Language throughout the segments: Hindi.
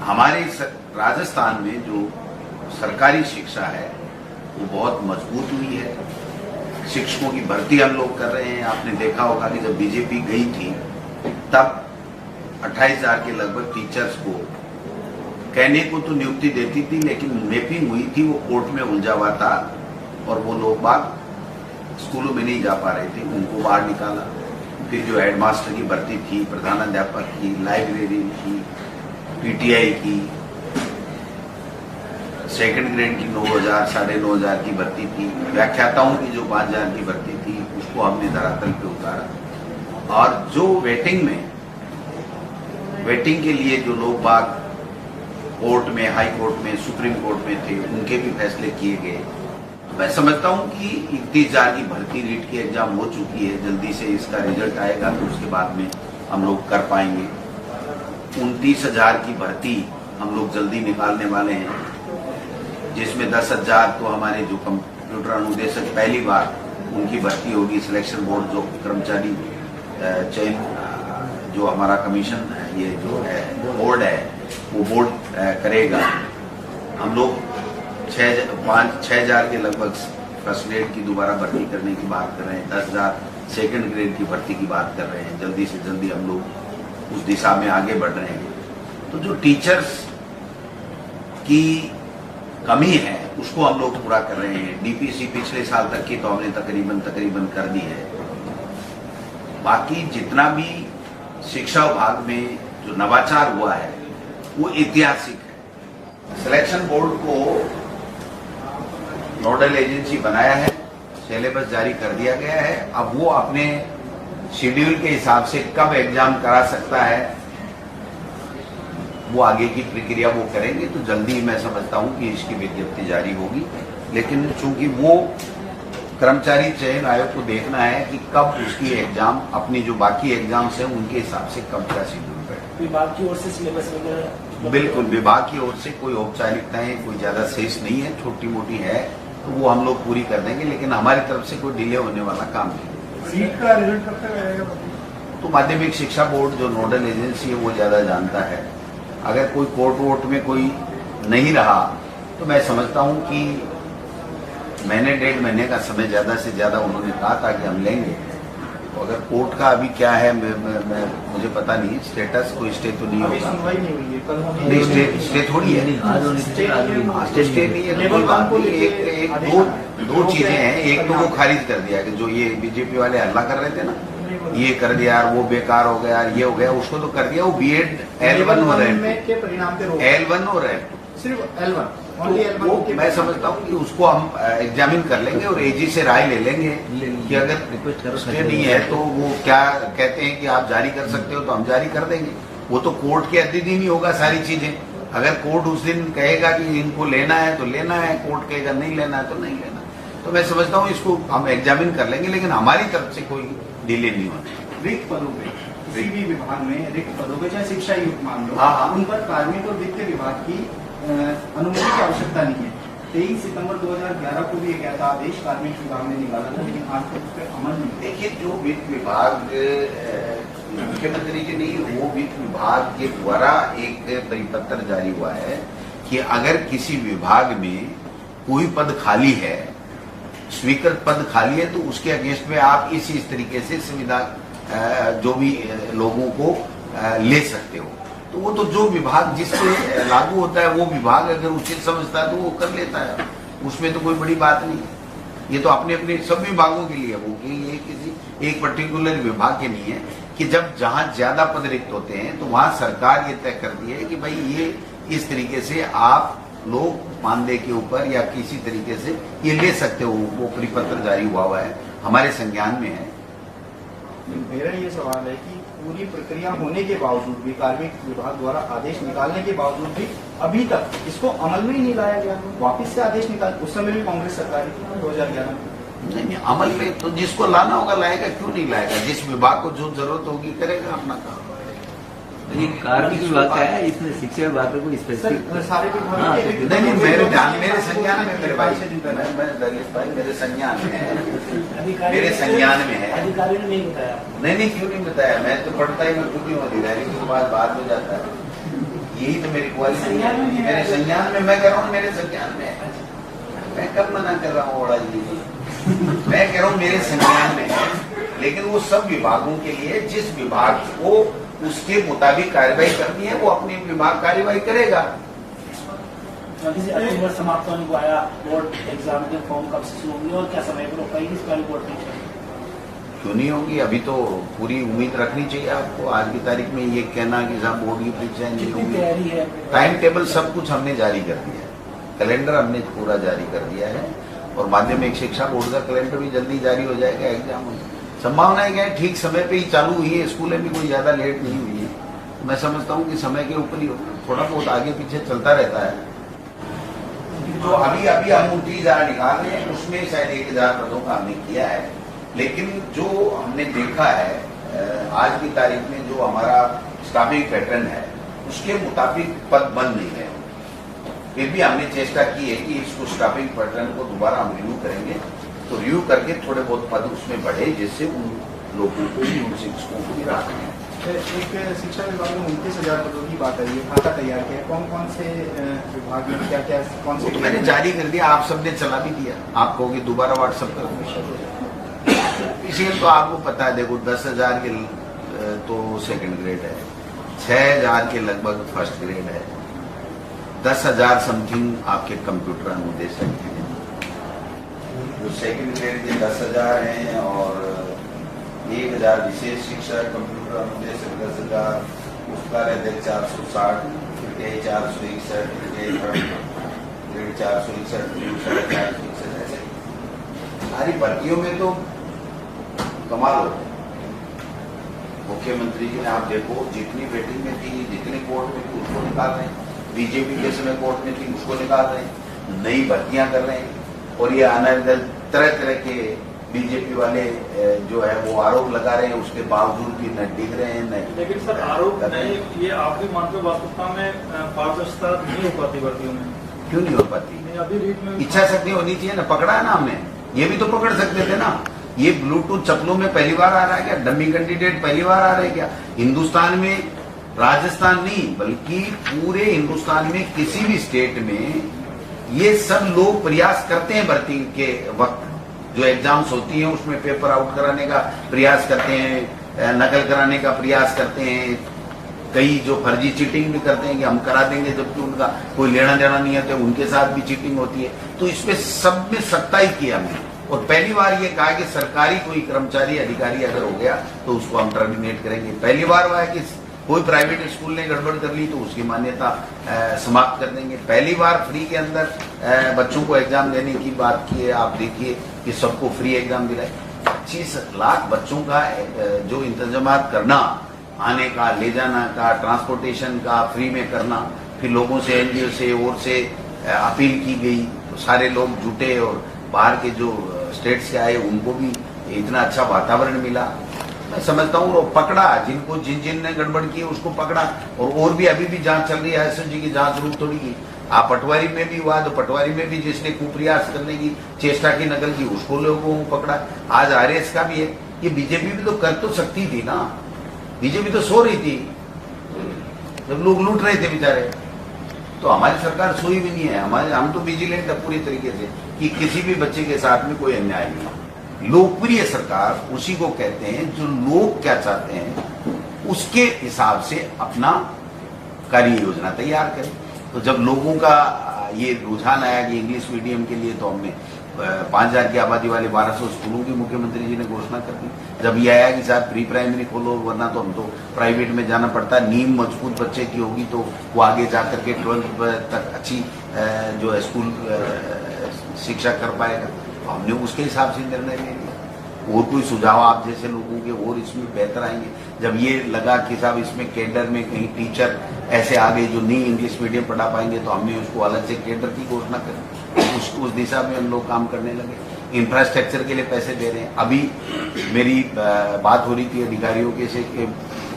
हमारे राजस्थान में जो सरकारी शिक्षा है वो बहुत मजबूत हुई है। शिक्षकों की भर्ती हम लोग कर रहे हैं। आपने देखा होगा कि जब बीजेपी गई थी तब 28,000 के लगभग टीचर्स को कहने को तो नियुक्ति देती थी, लेकिन मैपिंग हुई थी, वो कोर्ट में उलझा हुआ था और वो लोग बाग स्कूलों में नहीं जा पा रहे थे, उनको बाहर निकाला। फिर जो हेडमास्टर की भर्ती थी, प्रधानाध्यापक की, लाइब्रेरी की, पीटीआई की, सेकंड ग्रेड की 9,000 9,500 की भर्ती थी, व्याख्याताओं की जो 5,000 की भर्ती थी उसको हमने धरातल पे उतारा। और जो वेटिंग के लिए जो लोग बाग कोर्ट में, हाई कोर्ट में, सुप्रीम कोर्ट में थे, उनके भी फैसले किए गए। मैं समझता हूं कि 31,000 की भर्ती रीट की एग्जाम हो चुकी है, जल्दी से इसका रिजल्ट आएगा तो उसके बाद में हम लोग कर पाएंगे। 29,000 की भर्ती हम लोग जल्दी निकालने वाले हैं, जिसमें 10,000 तो हमारे जो कंप्यूटर अनुदेशक पहली बार उनकी भर्ती होगी। सिलेक्शन बोर्ड जो कर्मचारी चयन जो हमारा कमीशन ये जो है बोर्ड है वो बोर्ड करेगा। हम लोग 6,000 के लगभग फर्स्ट ग्रेड की दोबारा भर्ती करने की बात कर रहे हैं, 10,000 सेकंड ग्रेड की भर्ती की बात कर रहे हैं। जल्दी से जल्दी हम लोग उस दिशा में आगे बढ़ रहे हैं। तो जो टीचर्स की कमी है उसको हम लोग पूरा कर रहे हैं। डीपीसी पिछले साल तक की तो हमने तकरीबन कर दी है। बाकी जितना भी शिक्षा विभाग में जो नवाचार हुआ है वो ऐतिहासिक है। सिलेक्शन बोर्ड को नोडल एजेंसी बनाया है, सिलेबस जारी कर दिया गया है। अब वो अपने शेड्यूल के हिसाब से कब एग्जाम करा सकता है वो आगे की प्रक्रिया वो करेंगे। तो जल्दी मैं समझता हूं कि इसकी विज्ञप्ति जारी होगी। लेकिन चूंकि वो कर्मचारी चयन आयोग को देखना है कि कब उसकी एग्जाम, अपनी जो बाकी एग्जाम्स हैं उनके हिसाब से कब का शेड्यूल करें। विभाग की ओर से सिलेबस वगैरह? बिल्कुल, विभाग की ओर से कोई औपचारिकताएं कोई ज्यादा शेष नहीं है, छोटी मोटी है तो वो हम लोग पूरी कर देंगे, लेकिन हमारी तरफ से कोई डिले होने वाला काम नहीं। सीट का रिजल्ट कब तक आएगा? तो माध्यमिक शिक्षा बोर्ड जो नोडल एजेंसी है वो ज्यादा जानता है। अगर कोई कोर्ट वोट में कोई नहीं रहा तो मैं समझता हूं कि महीने 1.5 महीने का समय ज्यादा से ज्यादा उन्होंने कहा था कि हम लेंगे। तो अगर कोर्ट का अभी क्या है मुझे पता नहीं, स्टेटस कोई स्टे तो नहीं होगा। सुनवाई नहीं हुई है, कल होनी नहीं, स्टे थोड़ी है, स्टे नहीं है। कोई बात नहीं, दो चीजें हैं। एक तो वो खारिज कर दिया कि जो ये बीजेपी वाले हल्ला कर रहे थे ना, ये कर दिया यार, वो बेकार हो गया यार, ये हो गया, उसको तो कर दिया। वो बीएड L1 हो रहे हैं, परिणाम पे L1 हो रहे हैं, सिर्फ L1 तो वो मैं समझता हूँ कि उसको हम एग्जामिन कर लेंगे और एजी से राय ले लेंगे कि अगर स्टे नहीं है तो वो क्या कहते हैं कि आप जारी कर सकते हो तो हम जारी कर देंगे। वो तो कोर्ट के अधीन ही होगा सारी चीजें। अगर कोर्ट उस दिन कहेगा कि इनको लेना है तो लेना है, कोर्ट कहेगा नहीं लेना है तो नहीं लेना। तो मैं समझता हूँ इसको हम एग्जामिन कर लेंगे, लेकिन हमारी तरफ से कोई डिले नहीं होना। रिक्त पदों पे किसी भी विभाग में रिक्त पदों पे, चाहे शिक्षा युक्त मान लो, हाँ। उन पर कार्मिक और वित्त विभाग की अनुमति की आवश्यकता नहीं है। 23 सितंबर 2011 को भी एक ऐसा आदेश कार्मिक विभाग ने निकाला था, लेकिन आज तक उस पर अमल नहीं। देखिए, जो वित्त विभाग मुख्यमंत्री जी नहीं, वो वित्त विभाग के द्वारा एक परिपत्र जारी हुआ है कि अगर किसी विभाग में कोई पद खाली है, स्वीकृत पद खाली है, तो उसके अगेंस्ट में आप इस तरीके से सुविधा जो भी लोगों को ले सकते हो। तो वो तो जो विभाग जिससे लागू होता है वो विभाग अगर उचित समझता है तो वो कर लेता है, उसमें तो कोई बड़ी बात नहीं। ये तो अपने अपने सब विभागों के लिए वो कि ये किसी एक पर्टिकुलर विभाग के नहीं है कि जब जहां ज्यादा पद रिक्त होते हैं तो वहां सरकार ये तय करती है कि भाई ये इस तरीके से आप लोग मानदेय के ऊपर या किसी तरीके से ये ले सकते हो। वो परिपत्र जारी हुआ है, हमारे संज्ञान में है। मेरा ये सवाल है कि पूरी प्रक्रिया होने के बावजूद भी, कार्मिक विभाग द्वारा आदेश निकालने के बावजूद भी अभी तक इसको अमल में ही नहीं लाया गया। वापस से आदेश निकाल, उस समय भी कांग्रेस सरकार थी 2011 में। नहीं, अमल में तो जिसको लाना होगा लाएगा, क्यों नहीं लाएगा? जिस विभाग को जो जरूरत होगी करेगा अपना काम। कार्मिक विभाग का है, इसमें शिक्षा विभाग को स्पेसिफिक सारे विभाग नहीं, मेरे संज्ञान में मेरे भाई, मैं दलित भाई, मेरे संज्ञान में है, मेरे संज्ञान में है। अधिकारी ने नहीं बताया? नहीं, क्यों नहीं बताया? मैं तो पढ़ता ही मैं खुद ही अधिकारी के बाद में जाता है। यही तो मेरी क्वालिटी है। संज्ञान में है। मेरे संज्ञान में मैं कह रहा हूँ, मेरे संज्ञान में है। मैं कब मना कर रहा हूँ ओड़ा जी को? मैं कह रहा हूँ मेरे संज्ञान में है, लेकिन वो सब विभागों के लिए जिस विभाग को उसके मुताबिक कार्यवाही करनी है वो अपनी विभाग कार्यवाही करेगा। जैसे अक्टूबर समाप्त होने को आया, बोर्ड एग्जाम के फॉर्म कब से शुरू होंगे और क्या समय पर हो पाएगी इस बार बोर्ड परीक्षा? क्यों नहीं होगी? अभी तो पूरी उम्मीद रखनी चाहिए आपको। आज की तारीख में ये कहना कि साहब बोर्ड की परीक्षाएं नहीं कितनी होंगी, तैयारी है? टाइम टेबल सब कुछ हमने जारी कर दिया है, कैलेंडर हमने पूरा जारी कर दिया है और माध्यमिक शिक्षा बोर्ड का कैलेंडर भी जल्दी जारी हो जाएगा। एग्जाम हो संभावना है क्या है, ठीक समय पे ही चालू हुई है, स्कूलें भी कोई ज्यादा लेट नहीं हुई है। मैं समझता हूँ कि समय के ऊपर ही थोड़ा बहुत आगे पीछे चलता रहता है। तो अभी हम 29,000 निकाल रहे हैं, उसमें शायद 1,000 पदों का हमने किया है, लेकिन जो हमने देखा है आज की तारीख में जो हमारा स्टाफिंग पैटर्न है उसके मुताबिक पद बन नहीं रहे। फिर भी हमने चेष्टा की है कि इसको स्टाफिंग पैटर्न को दोबारा हम रिव्यू करेंगे, तो रिव्यू करके थोड़े बहुत पद उसमें बढ़े जिससे उन लोगों को भी, उन शिक्षकों को भी राहत मिले। एक शिक्षा विभाग में 29,000 पदों की बात आई है, खाता तैयार किया, कौन कौन से विभाग में क्या क्या कौन से? तो मैंने जारी कर दिया, आप सबने चला भी दिया। आप कहोगे दोबारा व्हाट्सएप कर दूँ, इसलिए तो आपको पता है। देखो 10,000 के तो सेकंड ग्रेड है, 6,000 के लगभग फर्स्ट ग्रेड है, 10,000 समथिंग आपके कंप्यूटर अनुदेशक हैं। जो सेकंड ग्रेड के 10,000 हैं और 1,000 विशेष शिक्षक, कंप्यूटर अनुदेशक 10,000, पुस्तकालय अध्यक्ष 460, 461, ग्रेड 461, 461, ऐसे सारी भर्तियों में तो कमाल हो। मुख्यमंत्री जी ने आप देखो जितनी वेटिंग में थी, जितनी कोर्ट में थी उसको निकाल रहे हैं, बीजेपी के समय कोर्ट में थी उसको निकाल रहे हैं, नई भर्तियां कर रहे हैं। और ये अनर्गल तरह तरह के बीजेपी वाले जो है वो आरोप लगा रहे हैं, उसके बावजूद भी न डिग रहे हैं न। लेकिन सर आरोप नहीं, ये आप भी मानते हो वास्तविकता में पारदर्शिता नहीं हो पाती भर्तियों में? क्यों नहीं हो पाती? अभी रीट में इच्छा शक्ति होनी चाहिए ना। पकड़ा है ना हमने, ये भी तो पकड़ सकते थे ना। ये ब्लूटूथ चप्पलों में पहली बार आ रहा है क्या? डमी कैंडिडेट पहली बार आ रहे हैं क्या? हिंदुस्तान में, राजस्थान नहीं बल्कि पूरे हिंदुस्तान में किसी भी स्टेट में ये सब लोग प्रयास करते हैं। भर्ती के वक्त जो एग्जाम्स होती हैं उसमें पेपर आउट कराने का प्रयास करते हैं, नकल कराने का प्रयास करते हैं, कई जो फर्जी चीटिंग भी करते हैं कि हम करा देंगे जबकि उनका कोई लेना देना नहीं है, तो उनके साथ भी चीटिंग होती है। तो इसमें सब में सख्ताई की हमने और पहली बार ये कहा कि सरकारी कोई कर्मचारी अधिकारी अगर हो गया तो उसको हम टर्मिनेट करेंगे। पहली बार हुआ है कि कोई प्राइवेट स्कूल ने गड़बड़ कर ली तो उसकी मान्यता समाप्त कर देंगे। पहली बार फ्री के अंदर बच्चों को एग्जाम देने की बात की है। आप देखिए कि सबको फ्री एग्जाम दिलाए। 25 लाख बच्चों का जो इंतजाम करना, आने का, ले जाना का, ट्रांसपोर्टेशन का फ्री में करना, फिर लोगों से, एनजीओ से और से अपील की गई तो सारे लोग जुटे और बाहर के जो स्टेट से आए उनको भी इतना अच्छा वातावरण मिला। मैं समझता हूँ वो पकड़ा, जिनको जिन ने गड़बड़ की उसको पकड़ा और भी अभी भी जांच चल रही है। एसओजी की जांच रूप थोड़ी की। आप पटवारी में भी हुआ तो पटवारी में भी जिसने कुप्रयास करने की चेष्टा की, नकल की, उसको लोगों को पकड़ा। आज आरएस का भी है। ये बीजेपी भी तो कर तो सकती थी ना। बीजेपी तो सो रही थी जब लोग लूट रहे थे बेचारे। तो हमारी सरकार सोई भी नहीं है। हम तो विजिलेंट है पूरी तरीके से कि किसी भी बच्चे के साथ में कोई अन्याय नहीं। लोकप्रिय सरकार उसी को कहते हैं जो लोग क्या चाहते हैं उसके हिसाब से अपना कार्य योजना तैयार करें। तो जब लोगों का ये रुझान आया कि इंग्लिश मीडियम के लिए, तो हमने 5,000 की आबादी वाले 1200 स्कूलों की मुख्यमंत्री जी ने घोषणा कर दी। जब ये आया कि साहब प्री प्राइमरी खोलो, वरना तो हम तो प्राइवेट में जाना पड़ता है, नींव मजबूत बच्चे की होगी तो वो आगे जाकर के 12th तक अच्छी जो है स्कूल शिक्षा कर पाएगा। तो हमने उसके हिसाब से निर्णय ले लिया। और कोई सुझाव आप जैसे लोगों के और इसमें बेहतर आएंगे। जब ये लगा कि साहब इसमें केडर में कहीं टीचर ऐसे आ गए जो नहीं इंग्लिश मीडियम पढ़ा पाएंगे, तो हमने उसको अलग से केडर की घोषणा करी। उस दिशा में हम लोग काम करने लगे। इंफ्रास्ट्रक्चर के लिए पैसे दे रहे हैं। अभी मेरी बात हो रही थी अधिकारियों के से कि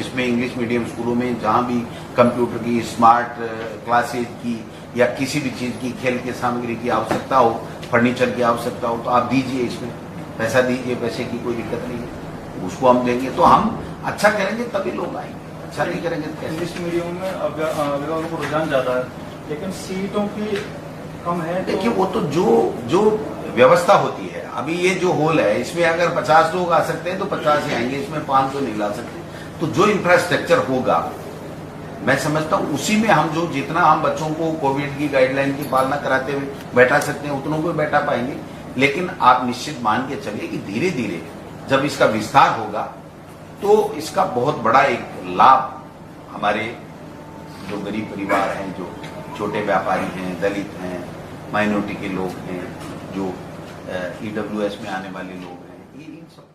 इसमें इंग्लिश मीडियम स्कूलों में जहाँ भी कंप्यूटर की, स्मार्ट क्लासेज की या किसी भी चीज़ की, खेल की सामग्री की आवश्यकता हो, फर्नीचर की आवश्यकता हो, तो आप दीजिए, इसमें पैसा दीजिए, पैसे की कोई दिक्कत नहीं है, उसको हम देंगे। तो हम अच्छा करेंगे तभी लोग आएंगे। अच्छा नहीं करेंगे तो कैसे? इंग्लिश मीडियम में अभिभावकों को रुझान ज्यादा है, लेकिन सीटों की कम है। देखिए वो तो जो व्यवस्था होती है, अभी ये जो हॉल है इसमें अगर 50 लोग आ सकते हैं तो 50 ही आएंगे, इसमें 500 नहीं ला सकते। तो जो इंफ्रास्ट्रक्चर होगा मैं समझता हूँ उसी में हम जो जितना हम बच्चों को कोविड की गाइडलाइन की पालना कराते हुए बैठा सकते हैं उतनों को बैठा पाएंगे। लेकिन आप निश्चित मान के चलिए कि धीरे धीरे जब इसका विस्तार होगा तो इसका बहुत बड़ा एक लाभ हमारे जो गरीब परिवार हैं, जो छोटे व्यापारी हैं, दलित हैं, माइनॉरिटी के लोग हैं, जो EWS में आने वाले लोग हैं, ये इन सब